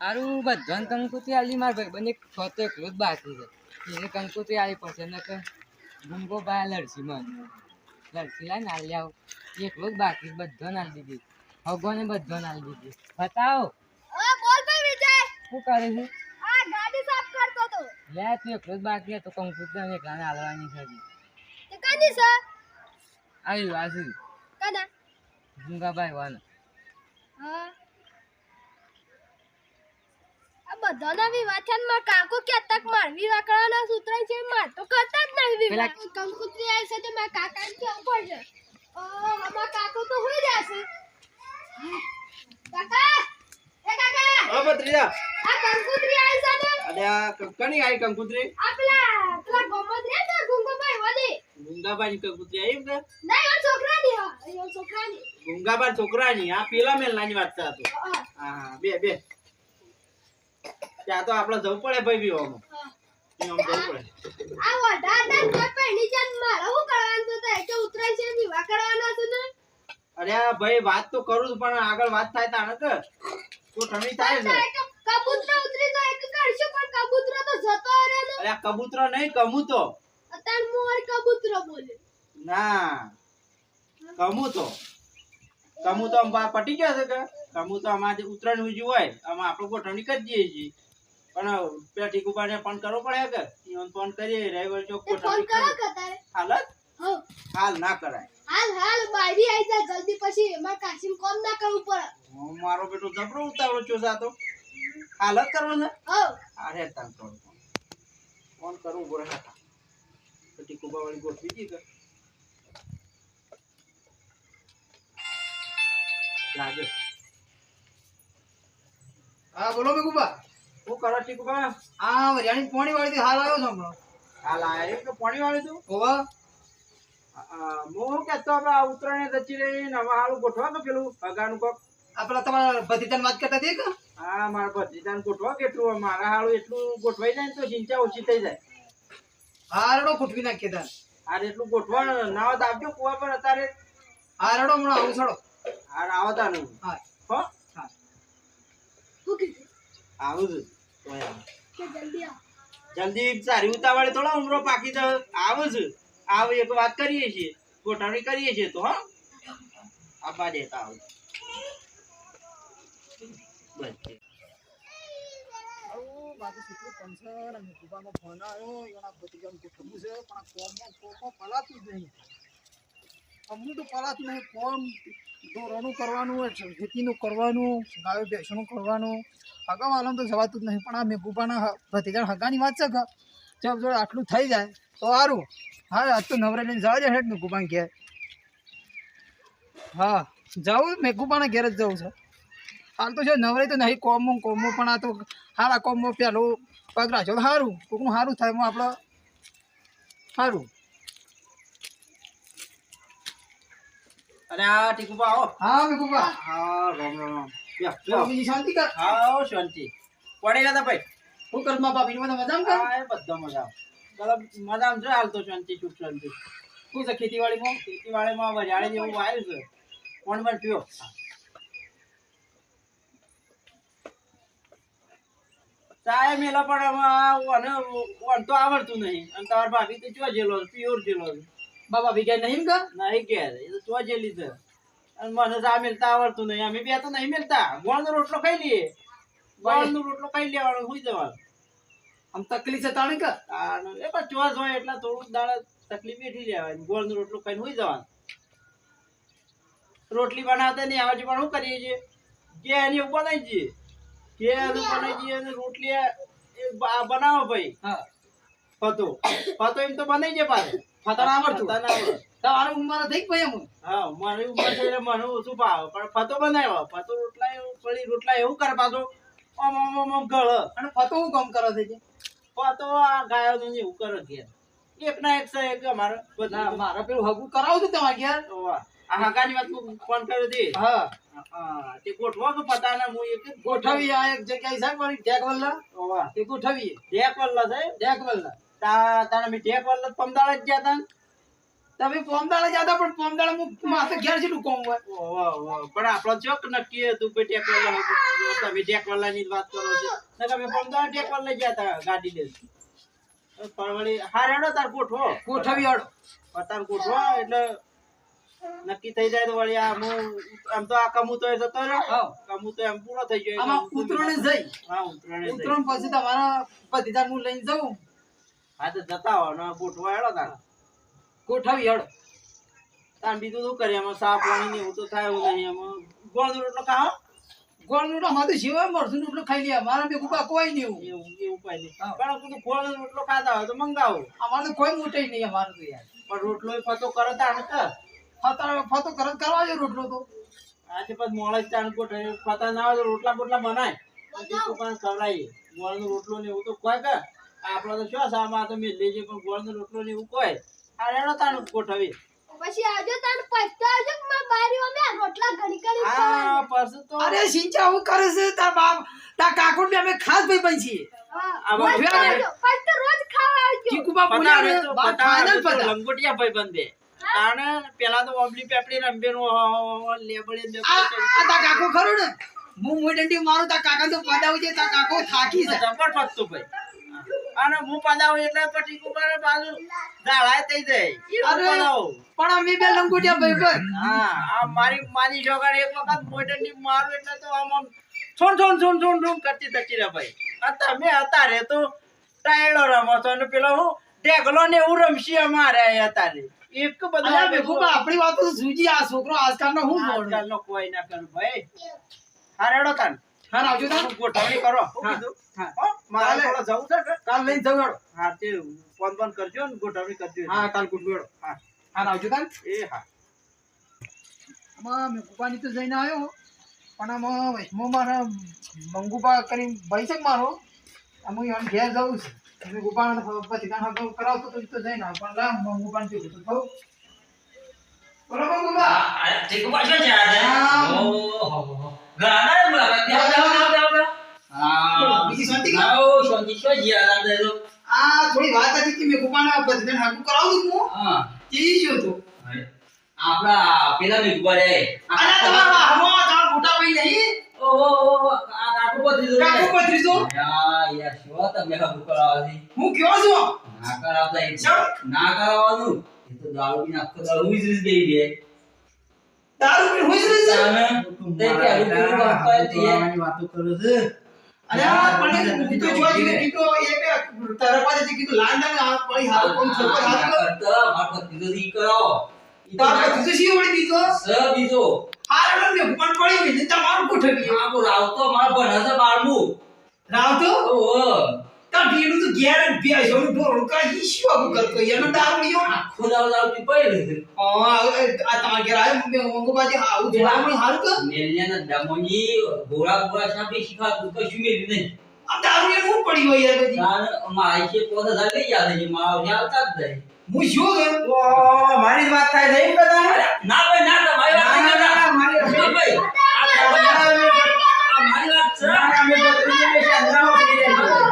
આરું બધાને કંકુતરી આલી માર ભાઈ બંને ખોતો એકલો જ બાકી છે એને કંકુતરી આલી પડશે ને કે ગુંગો બા લડસી મને લડસી લાઈને આલી આવ એકલો જ બાકી બધાને આલી દીધી ભગવાને બધાને આલી દીધી બતાવો બોલ ભાઈ વિજય શું કરે છે આ ગાડી સાફ કરતો તો લે તું એકલો જ બાકી હતો કંકુતરી એકલાને આલવાની છે તે કદી સર આવ્યું આજુ કદા ગુંગાભાઈ વાન હા આ બધાના વિવાચનમાં કાકો કે તક મારવી વાકડાના સૂત્ર છે માર તો કરતા જ નહીં વિવાહ કંકુત્રી આવી છે તો મારા કાકાને કેવું પડશે અમારા કાકો તો હોઈ રહ્યા છે કાકા એ કાકા હા ભત્રીજા આ કંકુત્રી આવી છે ને અરે આ કણી આવી કંકુતરી આ પેલા ગોમત રે ને ગુંગોભાઈ વદી ગુંગાબાની કંકુતરી આવી કે નહીં આ છોકરાની હા એ છોકરાની ગુંગાબા છોકરાની આ પેલા મેલનાની વાત છે આ તો હા બે ત્યાં તો આપણે જવું પડે ભાઈ વિવામાં જવું પડે આ વડાદાન કે પેણી જાન મારે હું કરવાનું તો કે ઉતરાય છે વિવાહ કરવાનો છે ને અરે આ ભાઈ વાત તો કરું છું પણ આગળ વાત થાય તાણે કે તો ઠમી થાય છે કબૂતર ઉતરી તો એક કરશું પણ કબૂતર તો જતો રહે ને અરે આ કબૂતર નહીં કમૂતો અતાર મોર કબૂતર બોલે ના કમૂતો આમ પટી ગયો છે કે કમૂતો અમારે ઉતરણ ઉજી હોય આમાં આપણે ગોઠવણી કરી દઈએ છીએ પણ પેલા ટીકુબાને ફોન કરવો પડે કે ઈવન ફોન કરીએ રવિવાર ચોક ફોન ગોઠવણી કરો કતારે હાલત હો હાલ ના કરાય હાલ બારી આવી જા જલ્દી પછી એમાં કાશીમ કોમ ના કરવું પડે મારો બેટો જબરો ઉતાવળો છો સાતો હાલત કરવો છે હો અરે તાન ફોન કરું બોરે હતા તો ટીકુબા વાળી ગોઠવી દી કે લાગે હા બોલો મેકુબા હું કરો ટીકુબા આ વરિયાણી પોણી વાળી થી હાલ આવ્યો છો હમણાં હાલ આયો કે પાણી વાળી તું ઓવા હું કેતો આપણે આ ઉતરાણે જચી રહી ને હવે હાલું ગોઠવા કે પેલું હગાનું કોક આ પેલા તમારા ભતીજાની વાત કરતા હતી કે હા મારા ભત્રીજાને ગોઠવા કેટલું મારા હાલું એટલું ગોઠવાઈ જાય ને તો ચિંતા ઓછી થઈ જાય હારડો ખોટવી નાખીએ તાર હાર એટલું ગોઠવા ના હોત આપજો કુવા પર અત્યારે હારડો હમણાં આવું છોડો હાર આવતા નહીં હા હો હું કીધું આવું જ તોય આવું. કે જલ્દી આવ જલ્દી સારી ઉતાવળે થોડા ઉમરો પાકી જાય આવું જ આવું એક વાત કરીએ છીએ ગોઠવણી કરીએ છીએ તો હા આપવા દેતા આવું બસ ખેતીનું કરવાનું ગાયો ભેંસનું કરવાનું હગા વાળાનું તો જવાતું જ નહીં પણ આ મેઘુબાના ભતીજા હગાની વાત છે કે જબ જો આટલું થઈ જાય તો સારું હા આજ તો નવરે લઈને જવા જાય હેઠ મેઘુબાને ઘેર હા જાઉં મેઘુબાના ઘેર જ જવું છે હાલ તો છે નવરે તો નહીં કોમો પણ આ તો સારા કોમો પેલું પગ રાખ્યો તો સારું કોકનું સારું થાય એમાં આપણે સારું અરે આ ટીકુબા આવો હા મેઘુબા હા રામ રામ બીજી શાંતિ કર હા શાંતિ પડી ગયા ભાઈ શું કર મા બાપી બધા મજામાં કર હા એ બધા મજા મજામાં છે હાલ તો શાંતિ સુખ શાંતિ શું છે ખેતીવાડીમાં વરિયાળી જેવું આવ્યું છે કોણ પણ પીઓ ચાય મેલા પણ ઓન તો આવડતું નહીં અને તમારા ભાભી તો ચો જેલો પ્યોર જેલો બાબા ભી ગયા નહીં કર નહીં કે એ તો ચો જેલી છે અને મને ચા મેલતા આવડતું નહીં અમે બે તો નહીં મેલતા ગોળનો રોટલો ખાઈ લઈએ ગોળનો રોટલો ખાઈ લેવાનો સુઈ જવાનું આમ તકલીફ છે તાણે કર એ પણ ચોસ હોય એટલે થોડુંક દાડા તકલીફ બેઠી રહેવાય ગોળનો રોટલો ખાઈને સુઈ જવાનું રોટલી બનાવતા નહીં આવે છે પણ શું કરીએ છીએ કે એની ઉપર બનાવી જઈએ કે એનું બનાવી જઈએ અને રોટલી બનાવો ભાઈ હા ફતો એમ તો બનાવી જાય પાછે ફતાણા આવડતું ફતા ના આવડે. તમારું ઉંમર થઈ ગઈ એમ હા મારી ઉંમર છે એટલે મને ઓછું ભાવે પણ ફતો બનાવ્યો ફતો રોટલા એવું કરે પાછો આમ આમ આમ આમ ગળ અને ફતો હું કામ કરો છે ફતો આ ગાયો એવું કરે ઘેર એક ના એક છે એક અમારે ના મારા પેલું હગું કરાવું છું તમારે ઘેર આ હગાની વાત ફોન કર્યો હતી હા હા તે ગોઠવા કે પતા ના હું એક ગોઠવી આ એક જગ્યાએ છે મારી ઢેક વલ્લા ઓવા તે ગોઠવીએ ઢેક વલ્લા છે ઢેક વલ્લા તારા મે ઢેક વલ્લા પમદાળ જ ગયા તા તમે પોમદાળા જતા પણ પોમદાળા હું માથે ઘેર જેટલું કોમ હોય પણ આપણો ચોક નક્કી હતું કે ટેકવાલા તમે ટેકવાલાની જ વાત કરો છો તો તમે પમદાર ટેકવાલ લઈ ગયા હતા ગાડી દે પણ વળી હાર હેડો તાર ગોઠવો ગોઠવી હડો તાર ગોઠવો એટલે નક્કી થઈ જાય તો વળી આમ તો આ કમુ તો જતો રહ્યો કમુ તો એમ પૂરો થઈ ગયો આમાં ઉતરણે જઈ હા ઉતરણે ઉતરણ પછી તમારા ભતીજા હું લઈને જાઉં હા તો જતા હો ને ગોઠવા હેડો તાર ગોઠવી હડો તાર બીજું શું કરીએ એમાં સા પાણી ને એવું તો થાય એવું નહીં એમાં ગોળ રોટલો ખાઓ ગોળ રોટલો અમારે તો સિવાય મરસું રોટલો ખાઈ લે અમારા બે ગુબા કોઈ નહીં એવું એવું ઉપાય નહીં પણ બધું ગોળ રોટલો ખાતા હોય તો મંગાવો અમારે તો કોઈ મોટે નહીં અમારે તો યાર પણ રોટલો ફતો કરો તાણ કર ફતો કરત કરવા જો રોટલો તો આજે પછી મોળા તાણ કોટ ફતા ના હોય તો રોટલા બોટલા બનાય પછી પણ ખવડાવીએ ગોળનો રોટલો ને એવું તો કોઈ કર આપડે તો શું સામા તો મેં લેજે પણ ગોળનો રોટલો ને એવું કોઈ આ રેડો તાણ ગોઠવી પછી આવજો તાર પસ્તા આવજો કે માર બારી અમે રોટલા ઘણી કરી હા પરસુ તો અરે સિંચા હું કરે છે તાર બાપ તાર કાકોડ બે અમે ખાસ ભાઈ બન છીએ પસ્તા રોજ ખાવા આવજો ચીકુબા પતા પુના હવે ને તો વાત પતા હવે ફાઇનલ તો પતા લંગોટિયા ભાઈ બંધે તાણે પેલા તો ઓબલી પેપડી રંબેનું લેબડે બે આ તાર કાકો ખરો ને હું મોડંડી મારું તાર કાકા તો પડાવ છે તાર કાકો થાકી છે જબરદસ્ત ભાઈ અને હું પદાવ એટલે પછી કુકર બાજુ દાળાય થઈ જાય અરે પદાવ પણ અમે બે લંગોટિયા ભાઈ બન હા આ મારી માની છોકરા એક વખત મોઢેની મારું એટલે તો આમ છોન છોન છોન છોન છોન કરતી તચી રે ભાઈ આ તમે અત્યારે તો ટાયડો રમો છો અને પેલો હું ઢેગલો ને એવું રમશી અમારે અત્યારે એક બધું અલ્યા બેગુબા આપણી વાતો તો સૂજી આ છોકરો આજકાલનો હું બોલું આજકાલનો કોઈ ના કર ભાઈ હારેડો તાન હા આવજો તાર ગોઠવણી કરો શું કીધું હો મારે થોડો જવું છે કે કાલ લઈને જવું હેડો હા તે ફોન ફોન કરજો ને ગોઠવણી કરજો હા કાલ ગુડ હેડો હા હા આવજો તાર એ હા આમાં મેં ગુપાની તો જઈને આવ્યો પણ આમાં વૈષ્ણવ મારા મંગુપા કરીને ભાઈ છે મારો આમ હું એમ ઘેર જવું છે મેં ગુપાને પછી ગાના કરાવતો તો જઈને આવ્યો પણ લા મંગુપાને કીધું તો કહું બોલો મંગુપા ઠીક પાછો છે આજે હા. ઓહો ગાના મુલાકાત દે હા બીજી શાંતિ કે? આવો શાંતિ છો જીયા દે તો આ થોડી વાત હતી કે મેં ગુપાને પછી હાકું કરાવું હું હા તે શું હતું આપડા પેલા મી ગોળે અરે તમારા હમો તાર મોટા ભાઈ નહીં ઓહો આ કાકુ પત્રી કાકુ પત્રીજો યા યાર શું તમે કાકુ કરાવતી હું કયો છું ના કરાવતા ચમ. ના કરાવવાનું એ તો દારૂ પીને આખો દારૂ ઉજરી દઈ દે દારૂ પીને હોઈ રહી છે તે કે આવું પૂરું કરતા હતી વાતો કરો છે અરે આ પણ હું તો જોઈ જોઈ કીધું એ બે તારા પાસે જે કીધું લાંડા ને આ પડી હાલ કોણ છોકરો હાલ કરતા માર પત્રી તો ઈ કરાવો તાર પાસે શી વળી દીધો સ બીજો હાલ ને પણ પડી મેં તમારું કોઠવી આ રાવતો માર ભણસે બાળમું રાવ તો ઓહો તાર ભીડું તો ઘેર જ બેસો નું ઢોળ કા ઈ શું આવું કરતો એનો દારૂડિયો આખો દાવ પી પડી છે આ તમાર ઘેર આય મે મંગોબાજી આવું જોડામણ હાલ કે મેલિયાના દમોની ગોળા ગોળા સાપે શીખા તું કશું મેલી નહીં આ દારૂડિયો હું પડી હોય યાર બધી તાન મારી કે 5000 લઈ યાદ છે મારા આવતા જ જાય હું શું કે ઓ મારી જ વાત થાય છે એમ બધા ના ભાઈ ના તમારી વાત નહીં કરતા મારી ના ભાઈ આ મારી વાત છે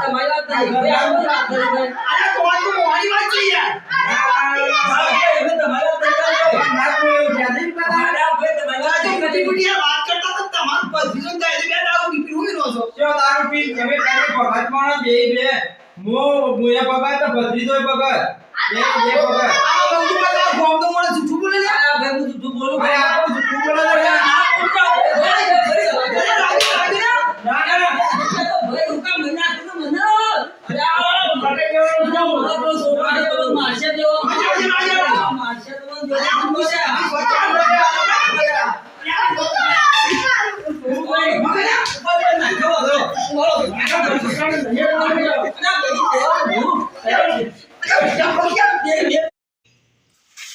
તમારી વાત નહીં ભાઈ આ વાત કરી ભાઈ અરે તો આ તો મારી વાત છે યાર હવે તમારી વાત નહીં મારા ભાઈ તમારી વાત આ તો નહીં મોટી મોટી આ વાત કરતા તો તમારું પથરીજો થાય બે દારૂ પીપી હોઈ રહ્યો છો જો દારૂ પી તમે કાલે ભગત માણો બે મુયા ભગત તો ભત્રીજોય ભગત બે ભગત આ બંધુ બધા ગોમ તો મને જૂઠું બોલે છે આ ભાઈ હું તું બોલું ભાઈ ભાઈ આપો જૂઠું બોલો છો યાર. આ ઉઠો ભાઈ ભાઈ અરે રાજી રાજી ના ના ના ભાઈ ઉકા મહિના તું મને અરે આ ભટે જેવો જો મારો છોકરો તો મારશે દેવો મારશે તો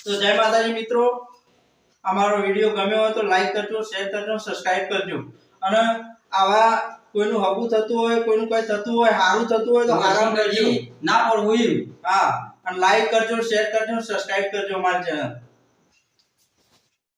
તો જય માતાજી મિત્રો અમારો વિડીયો ગમ્યો હોય તો લાઈક કરજો શેર કરજો સબસ્ક્રાઇબ કરજો અને આવા કોઈનું હગું થતું હોય કોઈનું કઈ થતું હોય સારું થતું હોય તો આરામ કરજો ના પડવું હા અને લાઈક કરજો શેર કરજો સબસ્ક્રાઇબ કરજો અમારી ચેનલ